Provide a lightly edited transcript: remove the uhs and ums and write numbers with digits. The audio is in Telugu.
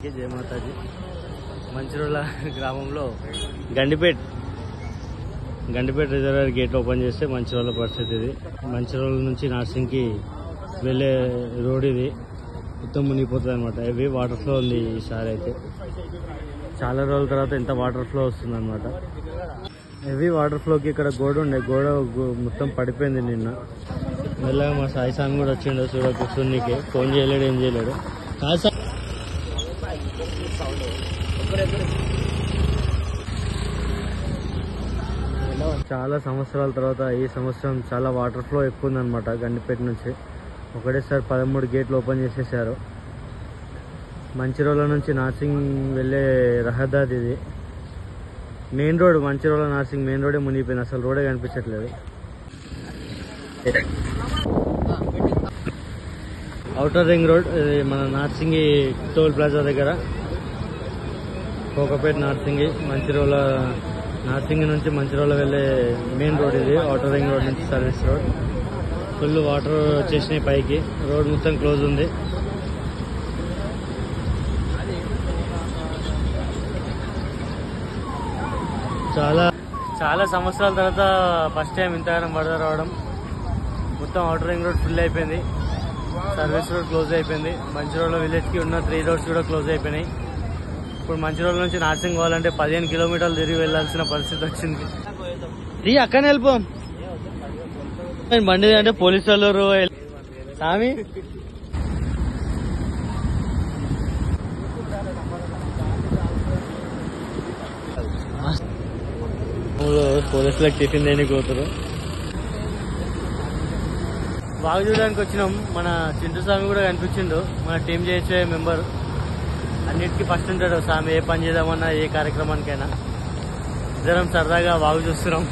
జయ మాతాజీ. మంచిర్యాల గ్రామంలో గండిపేట్ రిజర్వాయర్ గేట్ ఓపెన్ చేస్తే మంచిర్యాల పరిస్థితి ఇది. మంచిర్యాల నుంచి నార్సింగ్కి వెళ్ళే రోడ్ ఇది మొత్తం మునిగిపోతుంది అనమాట. హెవీ వాటర్ ఫ్లో ఉంది ఈసారి అయితే. చాలా రోజుల తర్వాత ఎంత వాటర్ ఫ్లో వస్తుంది అనమాట. హెవీ వాటర్ ఫ్లోకి ఇక్కడ గోడ మొత్తం పడిపోయింది నిన్న. మెల్లగా మా సాయిసాన్ కూడా వచ్చిండు చూడ కూర్చున్నీకి. ఫోన్ చేయలేడు, ఏం చేయలేడు. చాలా సంవత్సరాల తర్వాత ఈ సంవత్సరం చాలా వాటర్ ఫ్లో ఎక్కువ ఉందన్నమాట. గండిపేట నుంచి ఒకటేసారి 13 గేట్లు ఓపెన్ చేసేసారు. మంచిర్యాల నుంచి నార్సింగ్ వెళ్ళే రహదారి ఇది. Main road Mancherial Narsing main రోడే మునిగిపోయింది. అసలు రోడే కనిపించట్లేదు. ఔటర్ రింగ్ రోడ్ ఇది మన నార్సింగ్ టోల్ ప్లాజా దగ్గర. కోకపేట నార్సింగ్ నార్సింగ్ నుంచి మంచిర్యాల వెళ్ళే మెయిన్ రోడ్ ఇది. ఔటర్ రింగ్ రోడ్ నుంచి సర్వీస్ రోడ్. ఫుల్ వాటర్ వచ్చేసినాయి పైకి. రోడ్ మొత్తం క్లోజ్ ఉంది. చాలా సంవత్సరాల తర్వాత ఫస్ట్ టైం ఇంతగానం వరద రావడం. మొత్తం ఔటర్ రింగ్ రోడ్ ఫుల్ అయిపోయింది. సర్వీస్ రోడ్ క్లోజ్ అయిపోయింది. మంచిర్యాల విలేజ్కి ఉన్న 3 రోడ్స్ కూడా క్లోజ్ అయిపోయినాయి. ఇప్పుడు మంచిర్యాల నుంచి నార్సింగ్ పోవాలంటే 15 కిలోమీటర్లు తిరిగి వెళ్లాల్సిన పరిస్థితి వచ్చింది. అక్కనే వెళ్ళిపోం బండి అంటే పోలీసు వాళ్ళు స్వామి పోలీసులకు టిఫిన్ దేనికి పోతారు. బాగా చూడడానికి వచ్చినాం. మన చింటూ స్వామి కూడా కనిపించిండు. మన టీం చేసే మెంబర్. అన్నిటికీ ఫస్ట్ ఉంటాడు స్వామి. ఏ పని చేద్దామన్నా ఏ కార్యక్రమానికైనా. ఇద్దరం సరదాగా బాగు చూస్తున్నాం.